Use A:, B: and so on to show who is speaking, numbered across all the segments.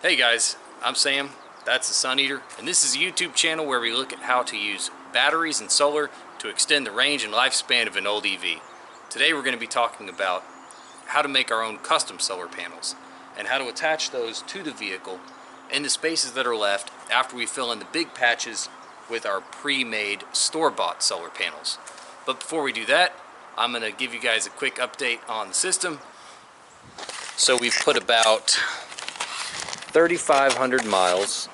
A: Hey guys, I'm Sam, that's the Sun Eater, and this is a YouTube channel where we look at how to use batteries and solar to extend the range and lifespan of an old EV. Today we're going to be talking about how to make our own custom solar panels and how to attach those to the vehicle in the spaces that are left after we fill in the big patches with our pre-made store-bought solar panels. But before we do that, I'm going to give you guys a quick update on the system. So we've put about 3,500 miles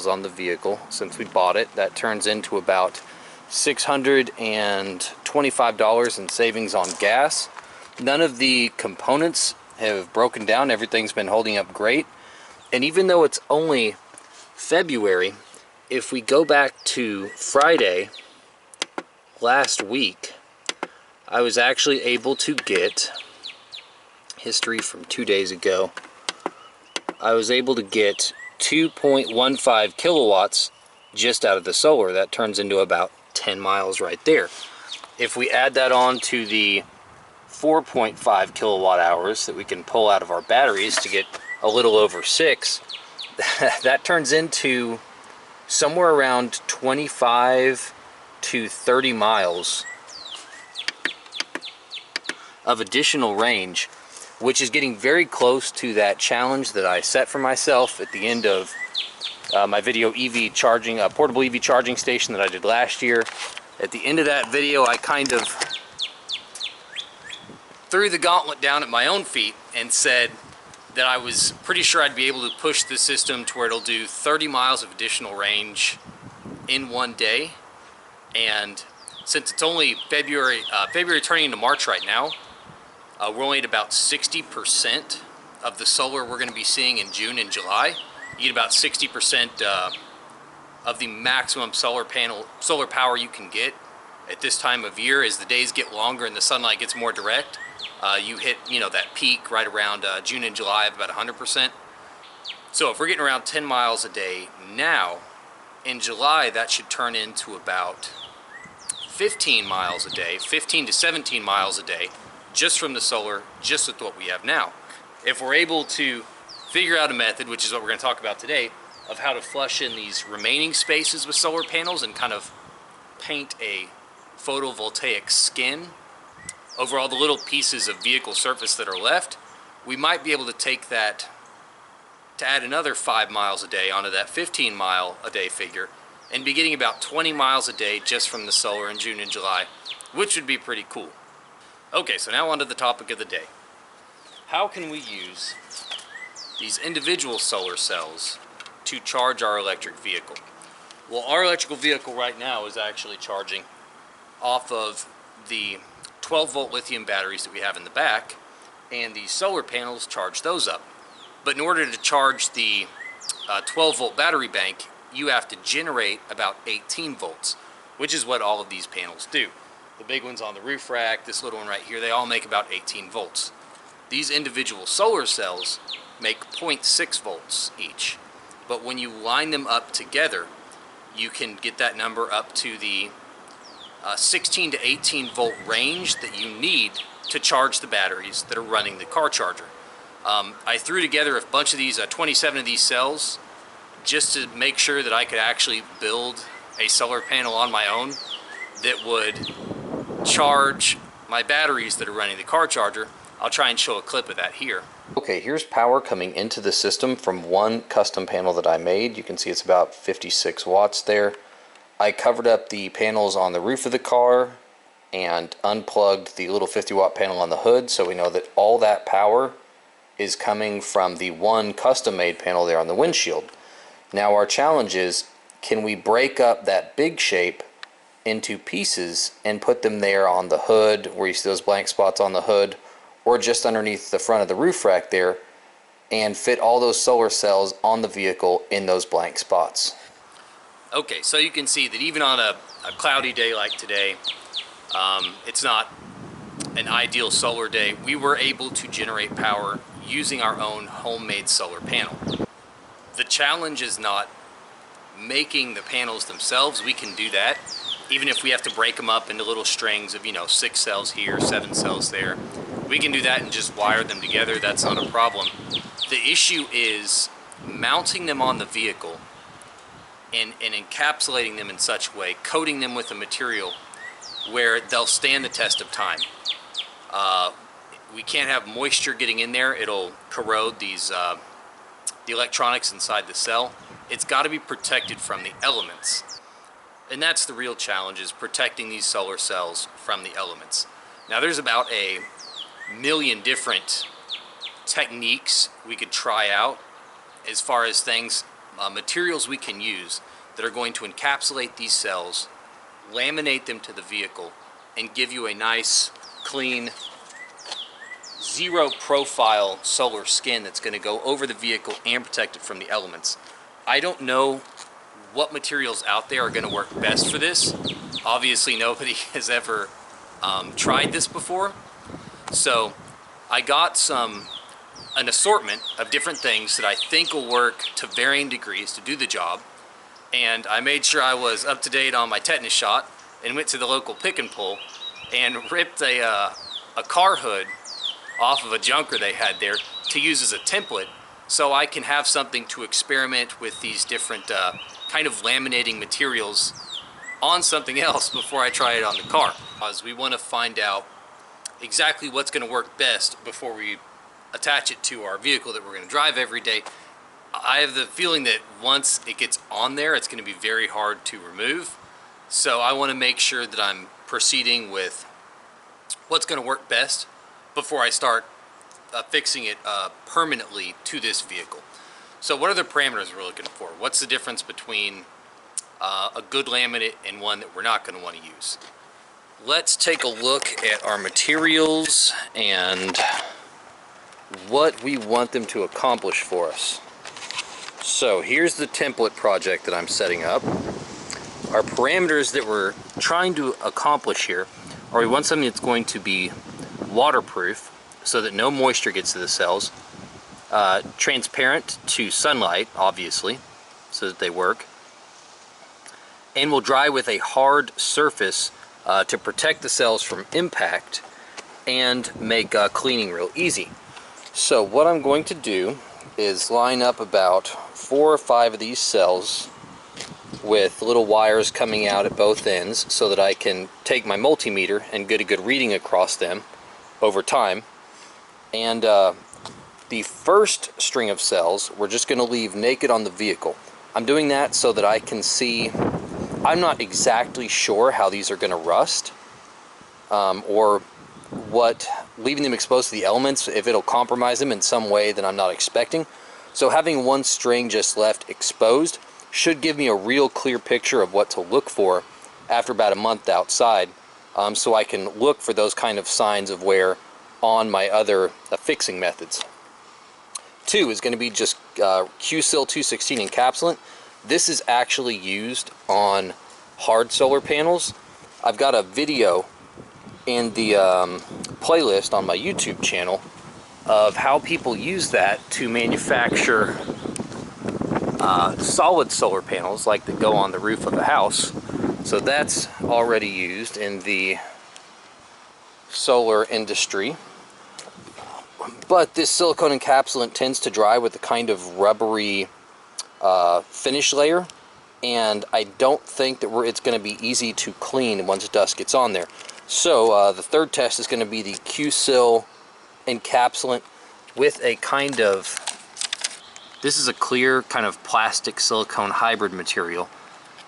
A: on the vehicle since we bought it. That turns into about $625 in savings on gas. None of the components have broken down. Everything's been holding up great. And even though it's only February, if we go back to Friday last week, I was actually able to get history from 2 days ago. I was able to get 2.15 kilowatts just out of the solar. That turns into about 10 miles right there. If we add that on to the 4.5 kilowatt hours that we can pull out of our batteries to get a little over 6, that turns into somewhere around 25 to 30 miles of additional range, which is getting very close to that challenge that I set for myself at the end of my video EV charging, portable EV charging station that I did last year. At the end of that video, I kind of threw the gauntlet down at my own feet and said that I was pretty sure I'd be able to push the system to where it'll do 30 miles of additional range in one day. And since it's only February turning into March right now, we're only at about 60% of the solar we're going to be seeing in June and July. You get about 60% of the maximum solar power you can get at this time of year. As the days get longer and the sunlight gets more direct, you hit that peak right around June and July of about 100%. So if we're getting around 10 miles a day now, in July that should turn into about 15 miles a day, 15 to 17 miles a day, just from the solar, just with what we have now. If we're able to figure out a method, which is what we're going to talk about today, of how to flush in these remaining spaces with solar panels and kind of paint a photovoltaic skin over all the little pieces of vehicle surface that are left, we might be able to take that to add another 5 miles a day onto that 15 mile a day figure and be getting about 20 miles a day just from the solar in June and July, which would be pretty cool. Okay, so now on to the topic of the day. How can we use these individual solar cells to charge our electric vehicle? Well, our electrical vehicle right now is actually charging off of the 12-volt lithium batteries that we have in the back, and the solar panels charge those up. But in order to charge the 12-volt battery bank, you have to generate about 18 volts, which is what all of these panels do. The big ones on the roof rack, this little one right here, they all make about 18 volts. These individual solar cells make 0.6 volts each. But when you line them up together, you can get that number up to the 16 to 18 volt range that you need to charge the batteries that are running the car charger. I threw together a bunch of these, 27 of these cells, just to make sure that I could actually build a solar panel on my own that would charge my batteries that are running the car charger. I'll try and show a clip of that here. Okay, here's power coming into the system from one custom panel that I made. You can see it's about 56 watts there. I covered up the panels on the roof of the car and unplugged the little 50-watt panel on the hood, so we know that all that power is coming from the one custom-made panel there on the windshield. Now our challenge is, can we break up that big shape into pieces and put them there on the hood, where you see those blank spots on the hood, or just underneath the front of the roof rack there, and fit all those solar cells on the vehicle in those blank spots. Okay, so you can see that even on a cloudy day like today, it's not an ideal solar day. We were able to generate power using our own homemade solar panel. The challenge is not making the panels themselves. We can do that. even if we have to break them up into little strings of, 6 cells here, 7 cells there. we can do that and just wire them together. That's not a problem. The issue is mounting them on the vehicle and encapsulating them in such a way, coating them with a material where they'll stand the test of time. We can't have moisture getting in there. It'll corrode these the electronics inside the cell. It's got to be protected from the elements. And that's the real challenge, is protecting these solar cells from the elements. Now there's about a million different techniques we could try out as far as things, materials we can use that are going to encapsulate these cells, laminate them to the vehicle, and give you a nice, clean, zero profile solar skin that's going to go over the vehicle and protect it from the elements. I don't know what materials out there are going to work best for this. Obviously nobody has ever tried this before, so I got an assortment of different things that I think will work to varying degrees to do the job, and I made sure I was up to date on my tetanus shot and went to the local pick and pull and ripped a car hood off of a junker they had there to use as a template, so I can have something to experiment with these different kind of laminating materials on something else before I try it on the car. Because we want to find out exactly what's going to work best before we attach it to our vehicle that we're going to drive every day. I have the feeling that once it gets on there, it's going to be very hard to remove. So I want to make sure that I'm proceeding with what's going to work best before I start fixing it permanently to this vehicle. So what are the parameters we're looking for? What's the difference between a good laminate and one that we're not going to want to use? Let's take a look at our materials and what we want them to accomplish for us. So here's the template project that I'm setting up. Our parameters that we're trying to accomplish here are, we want something that's going to be waterproof so that no moisture gets to the cells, transparent to sunlight, obviously, so that they work, and will dry with a hard surface to protect the cells from impact and make cleaning real easy. So what I'm going to do is line up about 4 or 5 of these cells with little wires coming out at both ends so that I can take my multimeter and get a good reading across them over time. And the first string of cells we're just going to leave naked on the vehicle. I'm doing that so that I can see. I'm not exactly sure how these are going to rust, or what leaving them exposed to the elements, if it'll compromise them in some way that I'm not expecting. So having one string just left exposed should give me a real clear picture of what to look for after about a month outside, so I can look for those kind of signs of wear on my other fixing methods. 2 is going to be just Q-Sil 216 encapsulant. This is actually used on hard solar panels. I've got a video in the playlist on my YouTube channel of how people use that to manufacture solid solar panels like that go on the roof of a house. So that's already used in the solar industry. But this silicone encapsulant tends to dry with a kind of rubbery finish layer, and I don't think that it's going to be easy to clean once dust gets on there. So the third test is going to be the Q-Sil encapsulant with a kind of, this is a clear kind of plastic silicone hybrid material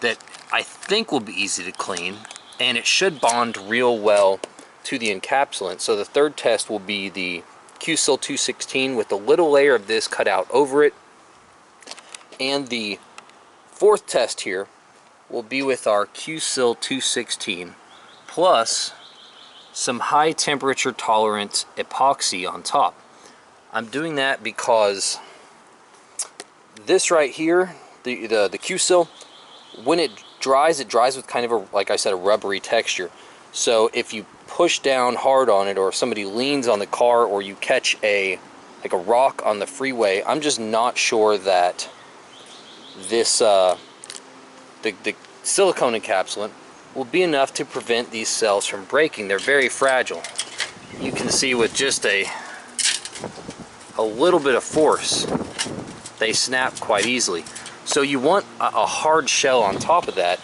A: that I think will be easy to clean, and it should bond real well to the encapsulant. So the third test will be the Q-Sil 216 with a little layer of this cut out over it. And the fourth test here will be with our Q-Sil 216 plus some high temperature tolerant epoxy on top. I'm doing that because this right here, the Q-Sil, when it dries with kind of a, like I said, a rubbery texture. So if you push down hard on it, or if somebody leans on the car, or you catch like a rock on the freeway, I'm just not sure that this the silicone encapsulant will be enough to prevent these cells from breaking. They're very fragile. you can see with just a little bit of force, they snap quite easily. So you want a hard shell on top of that.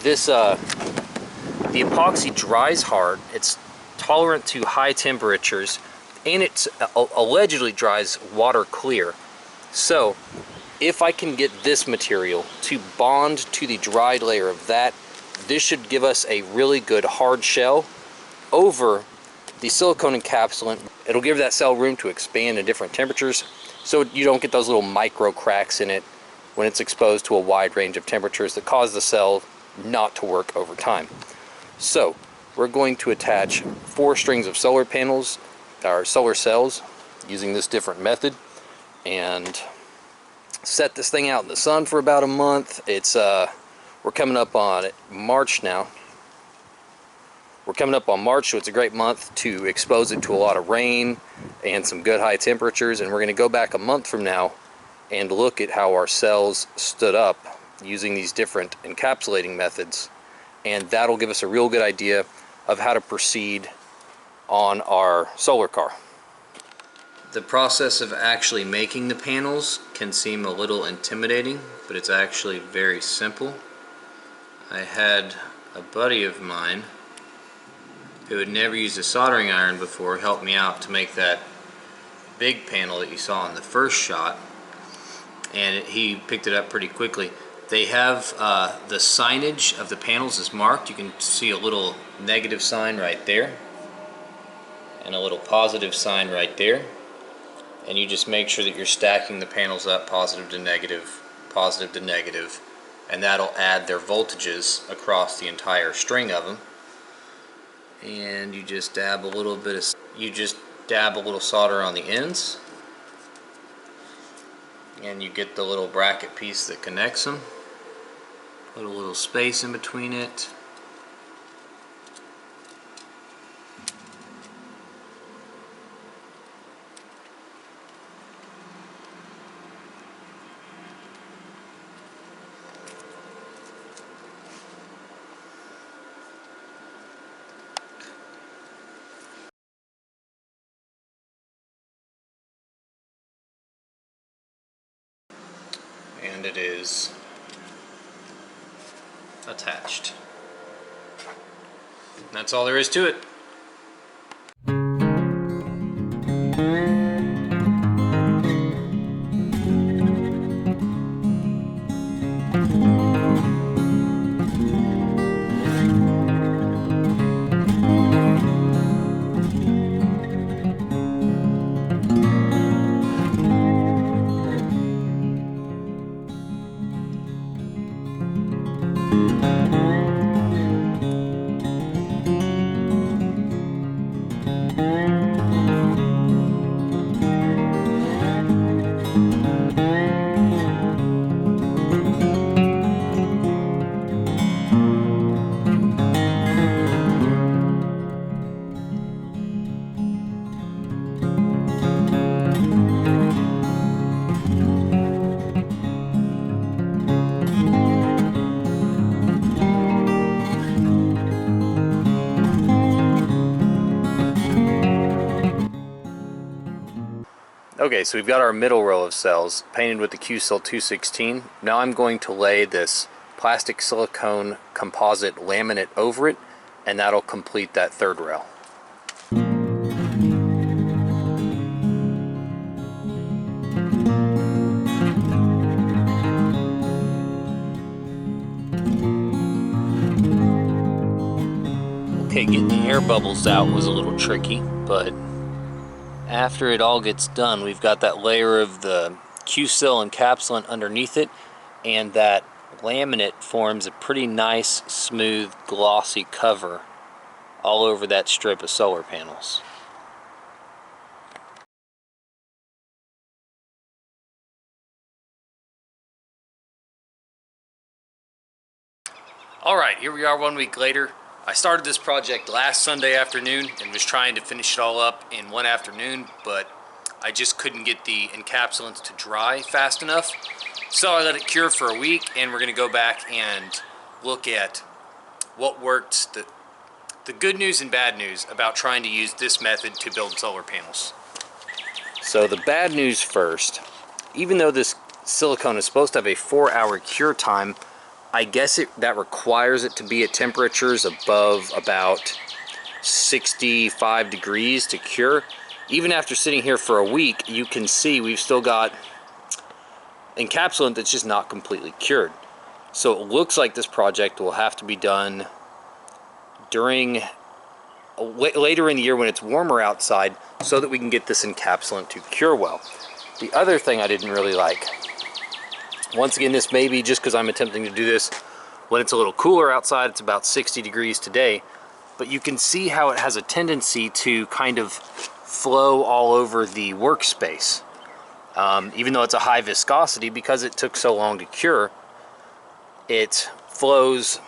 A: This the epoxy dries hard, it's tolerant to high temperatures, and it allegedly dries water clear. So if I can get this material to bond to the dried layer of that, this should give us a really good hard shell over the silicone encapsulant. It'll give that cell room to expand in different temperatures, so you don't get those little micro cracks in it when it's exposed to a wide range of temperatures that cause the cell not to work over time. So we're going to attach 4 strings of solar panels, or solar cells, using this different method, and set this thing out in the sun for about a month. It's we're coming up on March now. We're coming up on March, so it's a great month to expose it to a lot of rain and some good high temperatures. And we're going to go back a month from now and look at how our cells stood up using these different encapsulating methods, and that'll give us a real good idea of how to proceed on our solar car. The process of actually making the panels can seem a little intimidating, but it's actually very simple. I had a buddy of mine who had never used a soldering iron before help me out to make that big panel that you saw in the first shot, and he picked it up pretty quickly. They have the signage of the panels is marked. You can see a little negative sign right there and a little positive sign right there, and you just make sure that you're stacking the panels up positive to negative, and that'll add their voltages across the entire string of them. And you just dab a little solder on the ends, and you get the little bracket piece that connects them. Put a little space in between it. And it is attached. And that's all there is to it. Okay, so we've got our middle row of cells painted with the Q-Cell 216. Now I'm going to lay this plastic silicone composite laminate over it, and that'll complete that third row. Okay, getting the air bubbles out was a little tricky, but after it all gets done, we've got that layer of the Q-Cell encapsulant underneath it, and that laminate forms a pretty nice, smooth, glossy cover all over that strip of solar panels. Alright, here we are 1 week later. I started this project last Sunday afternoon and was trying to finish it all up in one afternoon, but I just couldn't get the encapsulants to dry fast enough. So I let it cure for a week, and we're going to go back and look at what worked the the good news and bad news about trying to use this method to build solar panels. So the bad news first. Even though this silicone is supposed to have a 4-hour cure time, I guess that requires it to be at temperatures above about 65 degrees to cure. Even after sitting here for a week, you can see we've still got encapsulant that's just not completely cured. So it looks like this project will have to be done during later in the year when it's warmer outside, so that we can get this encapsulant to cure well. The other thing I didn't really like, once again, this may be just because I'm attempting to do this when it's a little cooler outside. It's about 60 degrees today, but you can see how it has a tendency to kind of flow all over the workspace. Even though it's a high viscosity, because it took so long to cure, it flows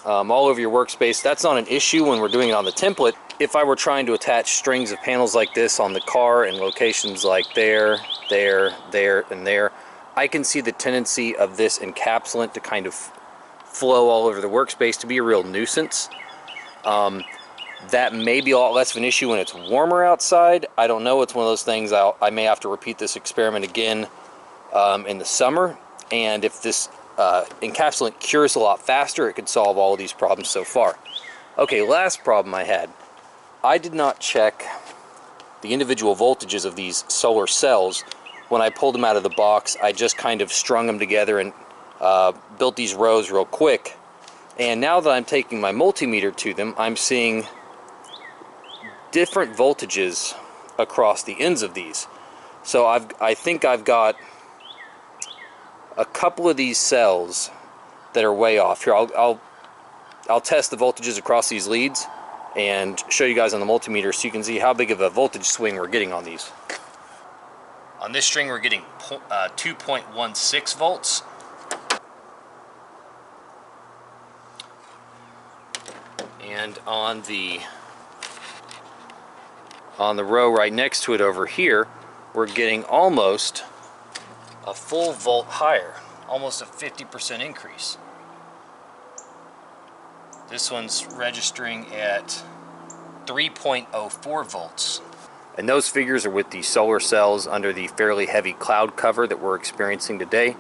A: all over your workspace. That's not an issue when we're doing it on the template. If I were trying to attach strings of panels like this on the car in locations like there, and there, I can see the tendency of this encapsulant to kind of flow all over the workspace, to be a real nuisance. That may be a lot less of an issue when it's warmer outside. I don't know. It's one of those things I may have to repeat this experiment again in the summer. And if this encapsulant cures a lot faster, it could solve all of these problems so far. Okay, last problem I had. I did not check the individual voltages of these solar cells. When I pulled them out of the box, I just kind of strung them together and built these rows real quick. And now that I'm taking my multimeter to them, I'm seeing different voltages across the ends of these. So I think I've got a couple of these cells that are way off. Here, I'll test the voltages across these leads and show you guys on the multimeter so you can see how big of a voltage swing we're getting on these. On this string we're getting 2.16 volts. And on the row right next to it over here, we're getting almost a full volt higher, almost a 50% increase. This one's registering at 3.04 volts. And those figures are with the solar cells under the fairly heavy cloud cover that we're experiencing today.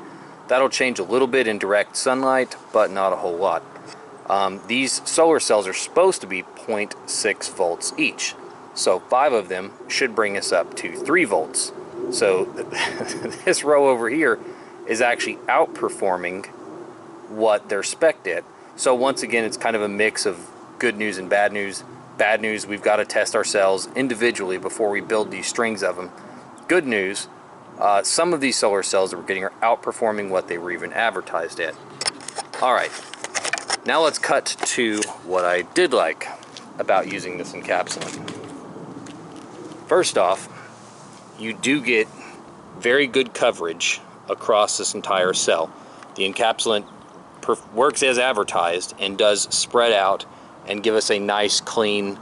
A: That'll change a little bit in direct sunlight, but not a whole lot. These solar cells are supposed to be 0.6 volts each. So 5 of them should bring us up to 3 volts. So this row over here is actually outperforming what they're spec'd at. So once again, it's kind of a mix of good news and bad news. Bad news, we've got to test our cells individually before we build these strings of them. Good news, some of these solar cells that we're getting are outperforming what they were even advertised at. All right, now let's cut to what I did like about using this encapsulant. First off, you do get very good coverage across this entire cell. The encapsulant works as advertised and does spread out and give us a nice, clean,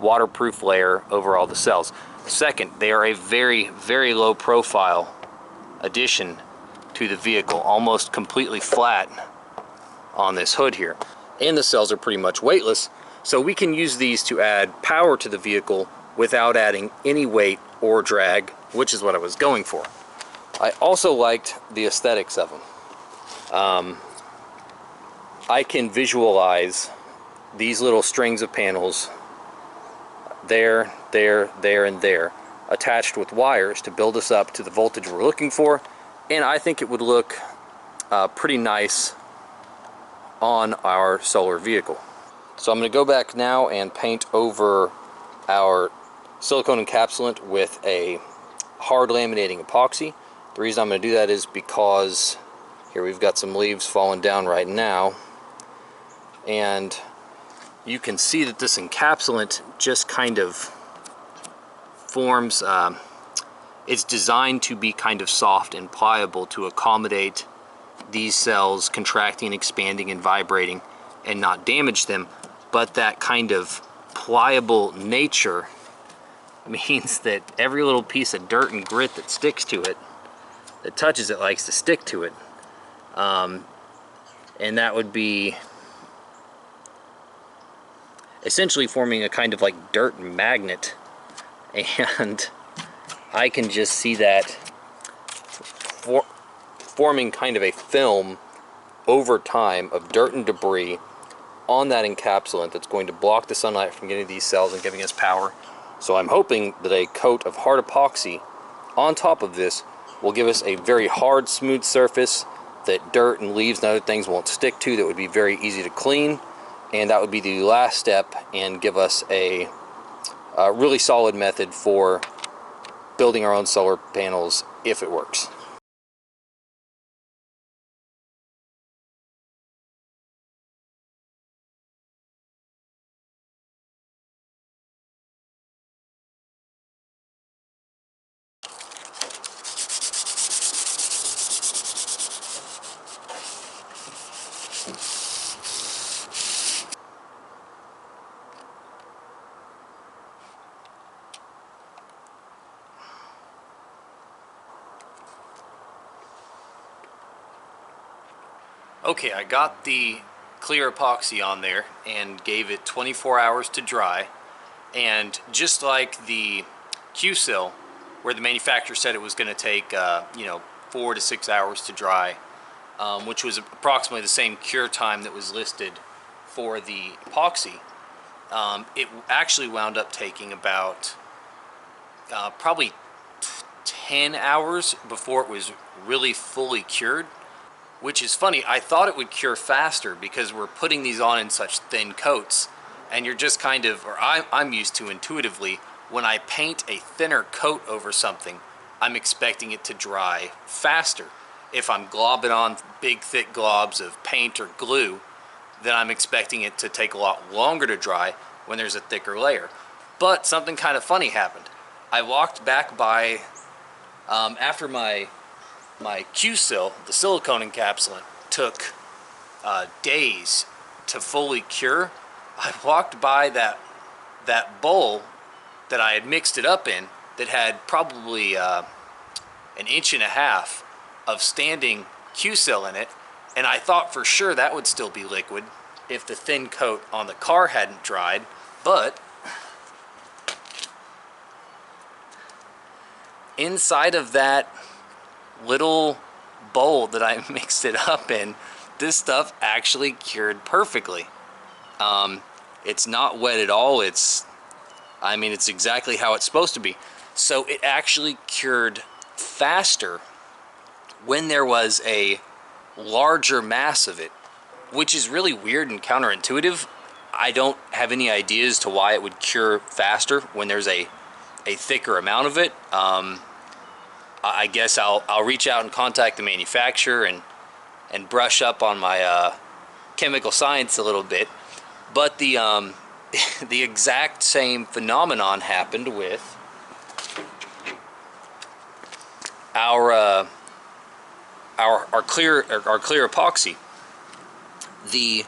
A: waterproof layer over all the cells. Second, they are a very, very low profile addition to the vehicle, almost completely flat on this hood here. And the cells are pretty much weightless, so we can use these to add power to the vehicle without adding any weight or drag, which is what I was going for. I also liked the aesthetics of them. I can visualize these little strings of panels there, and there, attached with wires to build us up to the voltage we're looking for, and I think it would look pretty nice on our solar vehicle. So I'm going to go back now and paint over our silicone encapsulant with a hard laminating epoxy. The reason I'm going to do that is because here we've got some leaves falling down right now, and you can see that this encapsulant just kind of forms, it's designed to be kind of soft and pliable to accommodate these cells contracting, expanding, and vibrating and not damage them. But that kind of pliable nature means that every little piece of dirt and grit that sticks to it, that touches it, likes to stick to it. And that would be essentially forming a kind of like dirt magnet. And I can just see that forming kind of a film over time of dirt and debris on that encapsulant that's going to block the sunlight from getting to these cells and giving us power. So I'm hoping that a coat of hard epoxy on top of this will give us a very hard, smooth surface that dirt and leaves and other things won't stick to, that would be very easy to clean, and that would be the last step and give us a really solid method for building our own solar panels if it works. Okay, I got the clear epoxy on there and gave it 24 hours to dry, and just like the Q-Sil, where the manufacturer said it was going to take 4 to 6 hours to dry, which was approximately the same cure time that was listed for the epoxy, it actually wound up taking about probably 10 hours before it was really fully cured. Which is funny, I thought it would cure faster because we're putting these on in such thin coats, and you're just kind of, or I'm used to intuitively, when I paint a thinner coat over something, I'm expecting it to dry faster. If I'm globbing on big thick globs of paint or glue, then I'm expecting it to take a lot longer to dry when there's a thicker layer. But something kind of funny happened. I walked back by, after my Q-Sil, the silicone encapsulant, took days to fully cure. I walked by that bowl that I had mixed it up in that had probably 1.5 inches of standing Q-Sil in it, and I thought for sure that would still be liquid if the thin coat on the car hadn't dried, but inside of that little bowl that I mixed it up in, this stuff actually cured perfectly. It's not wet at all. It's exactly how it's supposed to be. So it actually cured faster when there was a larger mass of it, which is really weird and counterintuitive. I don't have any ideas to why it would cure faster when there's a thicker amount of it. I guess I'll reach out and contact the manufacturer and brush up on my chemical science a little bit. But the the exact same phenomenon happened with our clear epoxy. The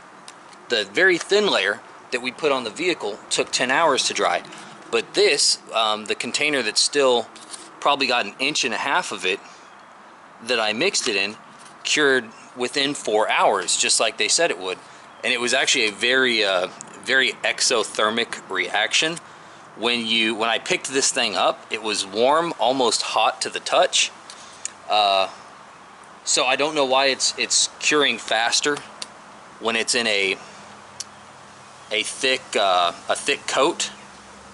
A: very thin layer that we put on the vehicle took 10 hours to dry, but this the container that's still probably got 1.5 inches of it that I mixed it in cured within 4 hours, just like they said it would. And it was actually a very exothermic reaction. When I picked this thing up, it was warm, almost hot to the touch. So I don't know why it's curing faster when it's in a thick coat,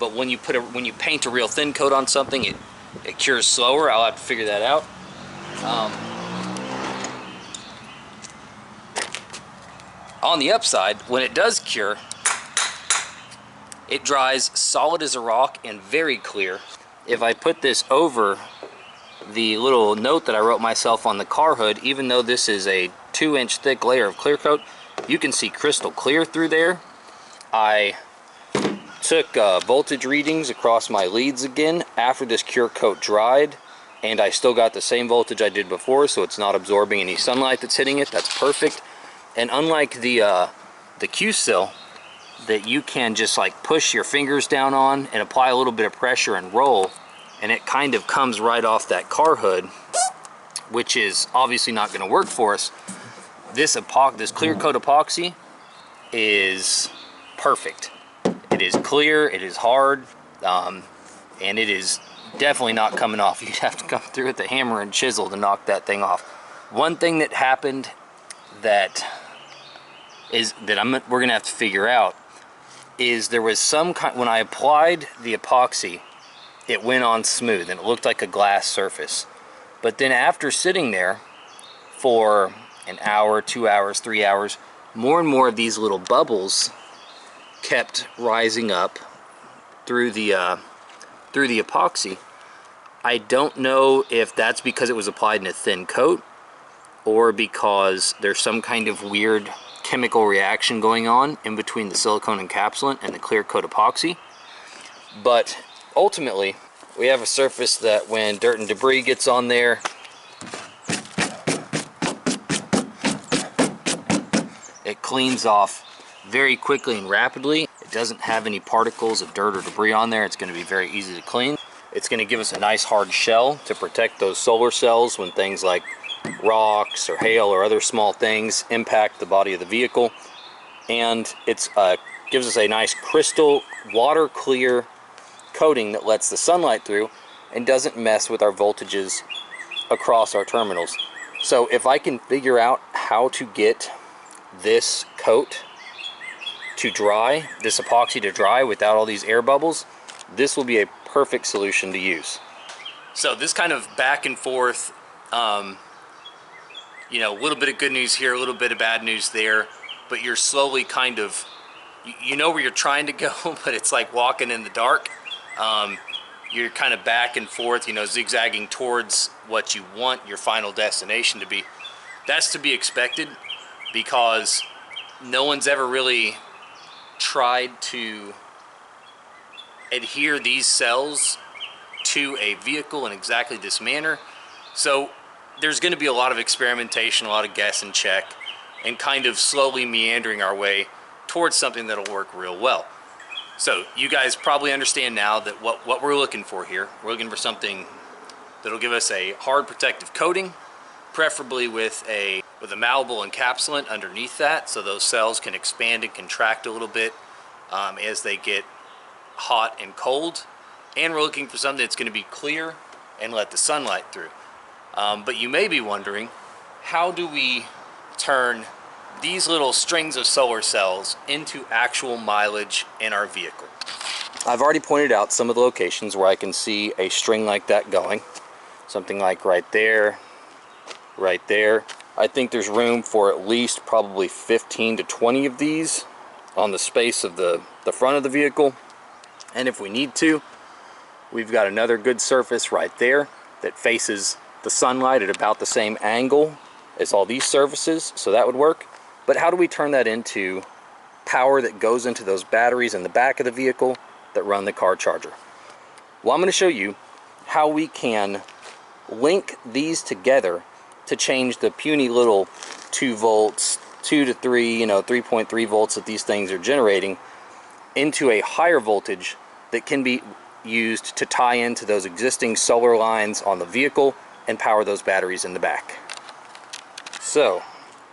A: but when you paint a real thin coat on something, it cures slower. I'll have to figure that out. On the upside, when it does cure, it dries solid as a rock and very clear. If I put this over the little note that I wrote myself on the car hood, even though this is a 2-inch thick layer of clear coat, you can see crystal clear through there. I took voltage readings across my leads again after this cure coat dried, and I still got the same voltage I did before, so it's not absorbing any sunlight that's hitting it. That's perfect. And unlike the Q-Sil that you can just like push your fingers down on and apply a little bit of pressure and roll, and it kind of comes right off that car hood, which is obviously not going to work for us, this clear coat epoxy is perfect. It is clear, it is hard, and it is definitely not coming off. You'd have to come through with the hammer and chisel to knock that thing off. One thing that happened that we're gonna have to figure out is there was some kind, when I applied the epoxy, it went on smooth and it looked like a glass surface. But then after sitting there for an hour, 2 hours, 3 hours, more and more of these little bubbles kept rising up through the epoxy. I don't know if that's because it was applied in a thin coat or because there's some kind of weird chemical reaction going on in between the silicone encapsulant and the clear coat epoxy. But ultimately, we have a surface that when dirt and debris gets on there, it cleans off very quickly and rapidly. It doesn't have any particles of dirt or debris on there. It's going to be very easy to clean. It's going to give us a nice hard shell to protect those solar cells when things like rocks or hail or other small things impact the body of the vehicle. And it gives us a nice crystal water clear coating that lets the sunlight through and doesn't mess with our voltages across our terminals. So if I can figure out how to get this coat to dry, this epoxy to dry without all these air bubbles, this will be a perfect solution to use. So this kind of back and forth, you know, a little bit of good news here, a little bit of bad news there, but you're slowly kind of, you know where you're trying to go, but it's like walking in the dark. You're kind of back and forth, you know, zigzagging towards what you want your final destination to be. That's to be expected because no one's ever really tried to adhere these cells to a vehicle in exactly this manner. So there's going to be a lot of experimentation, a lot of guess and check, and kind of slowly meandering our way towards something that'll work real well. So you guys probably understand now that what we're looking for here. We're looking for something that'll give us a hard protective coating, preferably with a malleable encapsulant underneath that, so those cells can expand and contract a little bit as they get hot and cold. And we're looking for something that's going to be clear and let the sunlight through. But you may be wondering, how do we turn these little strings of solar cells into actual mileage in our vehicle? I've already pointed out some of the locations where I can see a string like that going. Something like right there, right there. I think there's room for at least probably 15 to 20 of these on the space of the front of the vehicle. And if we need to, we've got another good surface right there that faces the sunlight at about the same angle as all these surfaces, so that would work. But how do we turn that into power that goes into those batteries in the back of the vehicle that run the car charger? Well, I'm going to show you how we can link these together to change the puny little 2 volts, 2 to 3, 3.3 volts that these things are generating into a higher voltage that can be used to tie into those existing solar lines on the vehicle and power those batteries in the back. So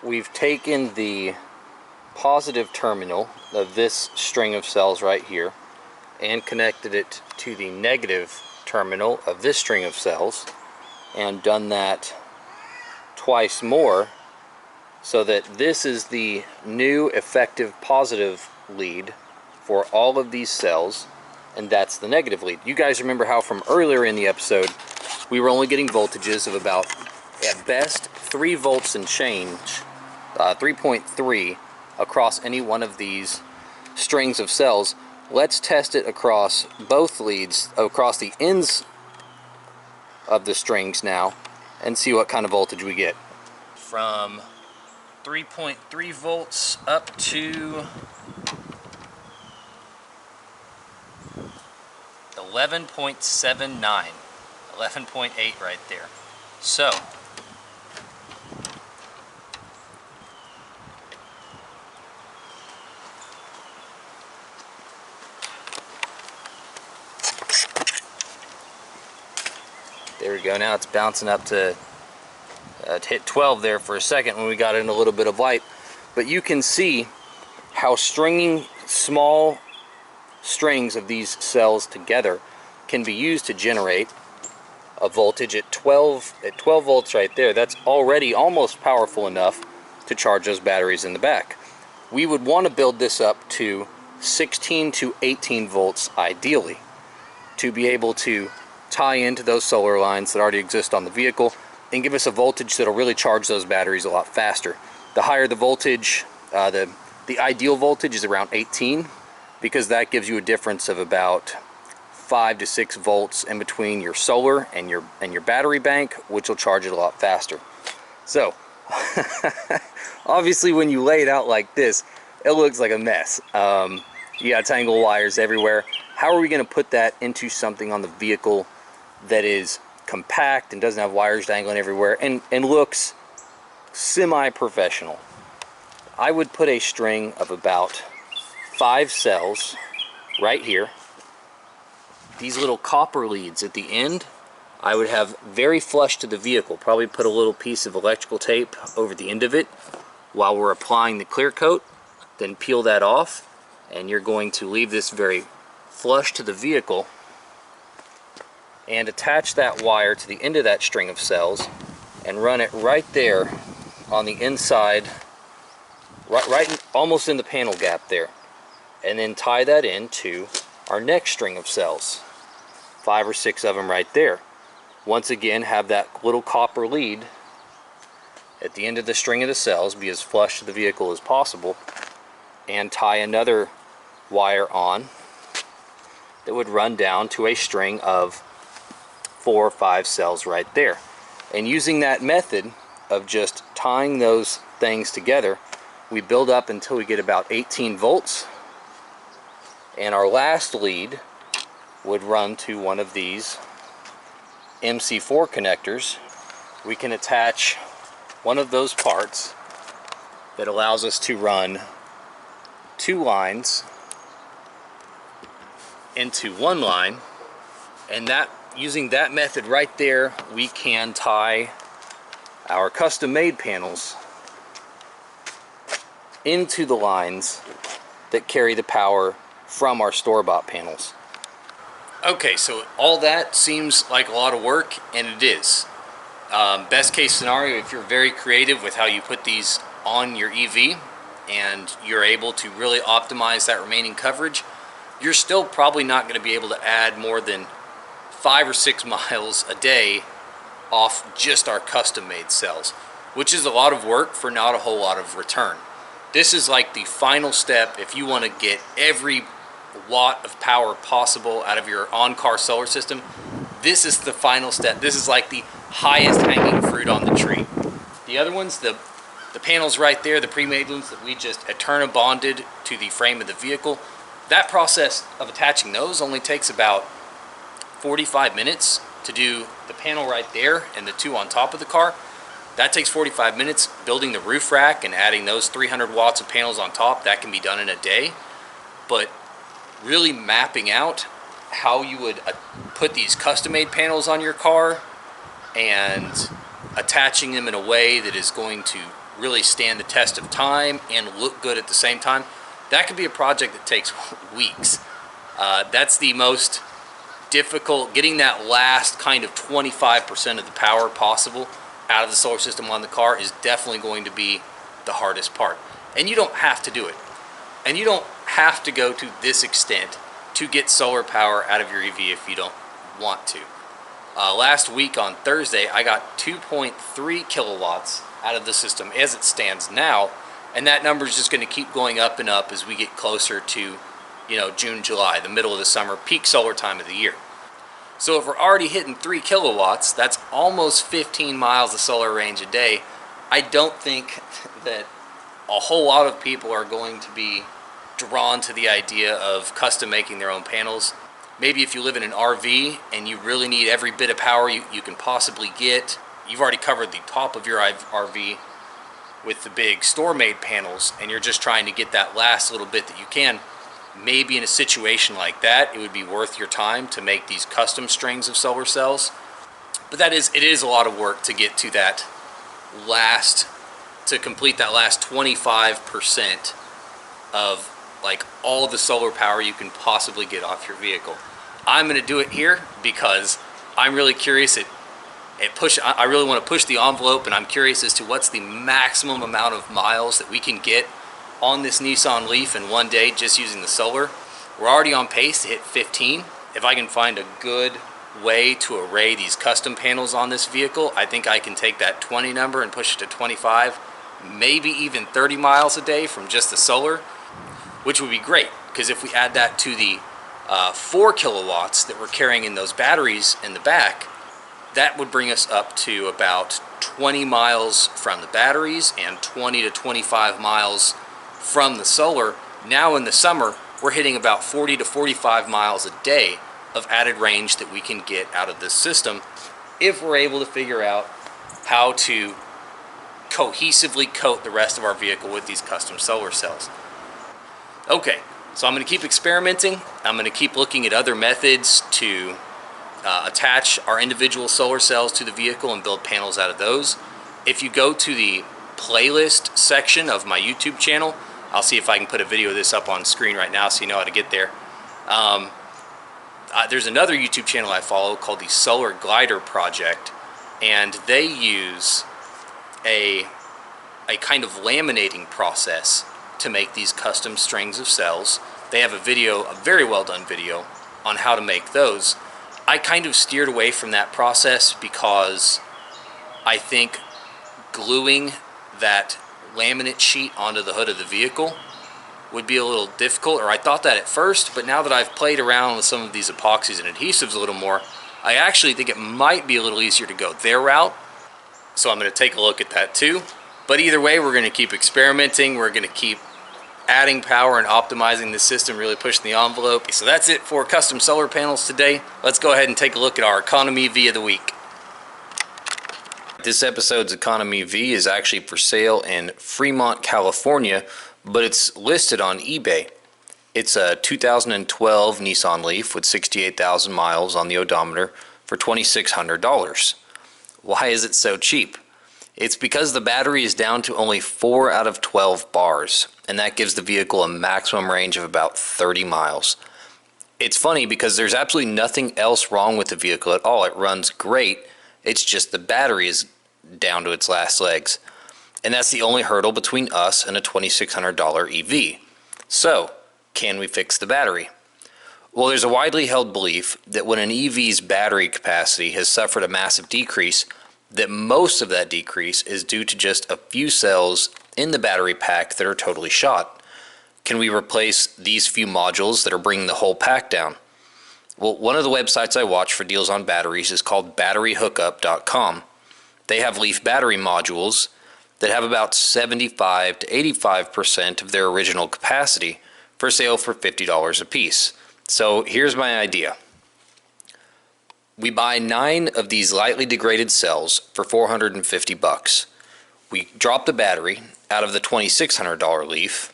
A: we've taken the positive terminal of this string of cells right here and connected it to the negative terminal of this string of cells and done that twice more, so that this is the new effective positive lead for all of these cells, and that's the negative lead. You guys remember how from earlier in the episode we were only getting voltages of about, at best, 3 volts and change, 3.3 across any one of these strings of cells. Let's test it across both leads, across the ends of the strings now, and see what kind of voltage we get. From 3.3 volts up to 11.79, 11.8 right there. So there we go. Now it's bouncing up to hit 12 there for a second when we got in a little bit of light. But you can see how stringing small strings of these cells together can be used to generate a voltage at 12 volts right there. That's already almost powerful enough to charge those batteries in the back. We would want to build this up to 16 to 18 volts ideally to be able to tie into those solar lines that already exist on the vehicle and give us a voltage that'll really charge those batteries a lot faster. The higher the voltage, the ideal voltage is around 18, because that gives you a difference of about 5 to 6 volts in between your solar and your battery bank, which will charge it a lot faster. So obviously when you lay it out like this, it looks like a mess. You got tangled wires everywhere. How are we going to put that into something on the vehicle that is compact and doesn't have wires dangling everywhere and looks semi-professional? I would put a string of about 5 cells right here. These little copper leads at the end, I would have very flush to the vehicle. Probably put a little piece of electrical tape over the end of it while we're applying the clear coat. Then peel that off, and you're going to leave this very flush to the vehicle and attach that wire to the end of that string of cells and run it right there on the inside, almost in the panel gap there, and then tie that into our next string of cells. 5 or 6 of them right there. Once again, have that little copper lead at the end of the string of the cells, be as flush to the vehicle as possible, and tie another wire on that would run down to a string of 4 or 5 cells right there. And using that method of just tying those things together, we build up until we get about 18 volts, and our last lead would run to one of these MC4 connectors. We can attach one of those parts that allows us to run 2 lines into 1 line, and that, using that method right there, we can tie our custom-made panels into the lines that carry the power from our store-bought panels. Okay, so all that seems like a lot of work, and it is. Best case scenario, if you're very creative with how you put these on your EV and you're able to really optimize that remaining coverage, you're still probably not going to be able to add more than 5 or 6 miles a day off just our custom-made cells, which is a lot of work for not a whole lot of return. This is like the final step if you want to get every watt of power possible out of your on-car solar system. This is the final step. This is like the highest hanging fruit on the tree. The other ones, the panels right there, the pre-made ones that we just Eterna bonded to the frame of the vehicle, that process of attaching those only takes about 45 minutes to do the panel right there and the 2 on top of the car. That takes 45 minutes. Building the roof rack and adding those 300 watts of panels on top, that can be done in a day. But really mapping out how you would put these custom-made panels on your car and attaching them in a way that is going to really stand the test of time and look good at the same time, that could be a project that takes weeks. That's the most difficult. Getting that last kind of 25% of the power possible out of the solar system on the car is definitely going to be the hardest part. And you don't have to do it. And you don't have to go to this extent to get solar power out of your EV if you don't want to. Last week on Thursday, I got 2.3 kilowatts out of the system as it stands now, and that number is just going to keep going up and up as we get closer to, June, July, the middle of the summer, peak solar time of the year. So if we're already hitting 3 kilowatts, that's almost 15 miles of solar range a day. I don't think that a whole lot of people are going to be drawn to the idea of custom making their own panels. Maybe if you live in an RV and you really need every bit of power you can possibly get, you've already covered the top of your RV with the big store-made panels, and you're just trying to get that last little bit that you can. Maybe in a situation like that, it would be worth your time to make these custom strings of solar cells. But it is a lot of work to get to that to complete that last 25% of like all the solar power you can possibly get off your vehicle. I'm going to do it here because I'm really curious. I really want to push the envelope, and I'm curious as to what's the maximum amount of miles that we can get on this Nissan Leaf in one day just using the solar. We're already on pace to hit 15. If I can find a good way to array these custom panels on this vehicle, I think I can take that 20 number and push it to 25, maybe even 30 miles a day from just the solar, which would be great, because if we add that to the 4 kilowatts that we're carrying in those batteries in the back, that would bring us up to about 20 miles from the batteries and 20 to 25 miles from the solar. Now in the summer, we're hitting about 40 to 45 miles a day of added range that we can get out of this system if we're able to figure out how to cohesively coat the rest of our vehicle with these custom solar cells. Okay, so I'm going to keep experimenting. I'm going to keep looking at other methods to attach our individual solar cells to the vehicle and build panels out of those. If you go to the playlist section of my YouTube channel, I'll see if I can put a video of this up on screen right now so you know how to get there. There's another YouTube channel I follow called the Solar Glider Project, and they use a kind of laminating process to make these custom strings of cells. They have a video, a very well done video, on how to make those. I kind of steered away from that process because I think gluing that laminate sheet onto the hood of the vehicle would be a little difficult, or I thought that at first, but now that I've played around with some of these epoxies and adhesives a little more, I actually think it might be a little easier to go their route. So I'm going to take a look at that too. But either way, we're going to keep experimenting. We're going to keep adding power and optimizing the system, really pushing the envelope. So that's it for custom solar panels today. Let's go ahead and take a look at our Economy V of the week. This episode's Economy V is actually for sale in Fremont, California, but it's listed on eBay. It's a 2012 Nissan Leaf with 68,000 miles on the odometer for $2,600. Why is it so cheap? It's because the battery is down to only 4 out of 12 bars, and that gives the vehicle a maximum range of about 30 miles. It's funny because there's absolutely nothing else wrong with the vehicle at all. It runs great. It's just the battery is down to its last legs. And that's the only hurdle between us and a $2,600 EV. So, can we fix the battery? Well, there's a widely held belief that when an EV's battery capacity has suffered a massive decrease, that most of that decrease is due to just a few cells in the battery pack that are totally shot. Can we replace these few modules that are bringing the whole pack down? Well, one of the websites I watch for deals on batteries is called batteryhookup.com. They have Leaf battery modules that have about 75 to 85% of their original capacity for sale for $50 a piece. So here's my idea. We buy 9 of these lightly degraded cells for $450. We drop the battery out of the $2,600 Leaf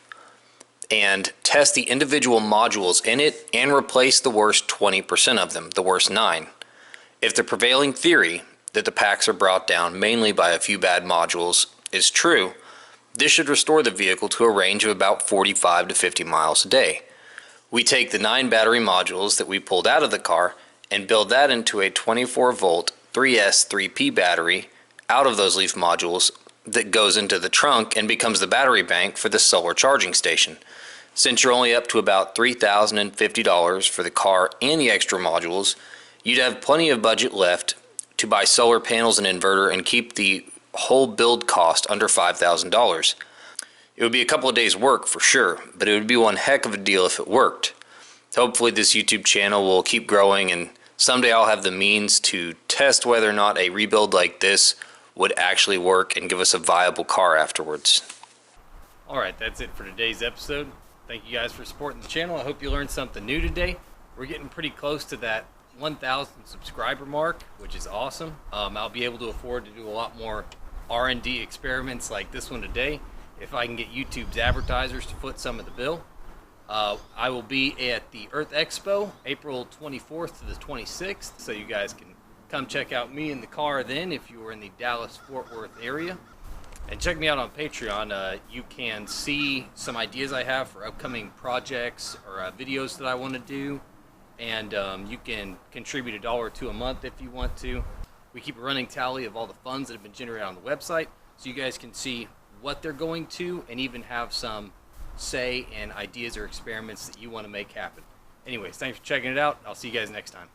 A: and test the individual modules in it and replace the worst 20% of them, the worst 9. If the prevailing theory that the packs are brought down mainly by a few bad modules is true, this should restore the vehicle to a range of about 45 to 50 miles a day. We take the 9 battery modules that we pulled out of the car and build that into a 24-volt 3S3P battery out of those Leaf modules that goes into the trunk and becomes the battery bank for the solar charging station. Since you're only up to about $3,050 for the car and the extra modules, you'd have plenty of budget left to buy solar panels and inverter and keep the whole build cost under $5,000. It would be a couple of days work for sure, but it would be one heck of a deal if it worked. Hopefully this YouTube channel will keep growing, and someday I'll have the means to test whether or not a rebuild like this would actually work and give us a viable car afterwards. Alright, that's it for today's episode. Thank you guys for supporting the channel. I hope you learned something new today. We're getting pretty close to that 1,000 subscriber mark, which is awesome. I'll be able to afford to do a lot more R&D experiments like this one today if I can get YouTube's advertisers to foot some of the bill. I will be at the Earth Expo April 24th to the 26th, so you guys can come check out me in the car then if you are in the Dallas-Fort Worth area. And check me out on Patreon. You can see some ideas I have for upcoming projects or videos that I want to do. And you can contribute $1 or $2 a month if you want to. We keep a running tally of all the funds that have been generated on the website, so you guys can see what they're going to and even have some say in ideas or experiments that you want to make happen. Anyways, thanks for checking it out. I'll see you guys next time.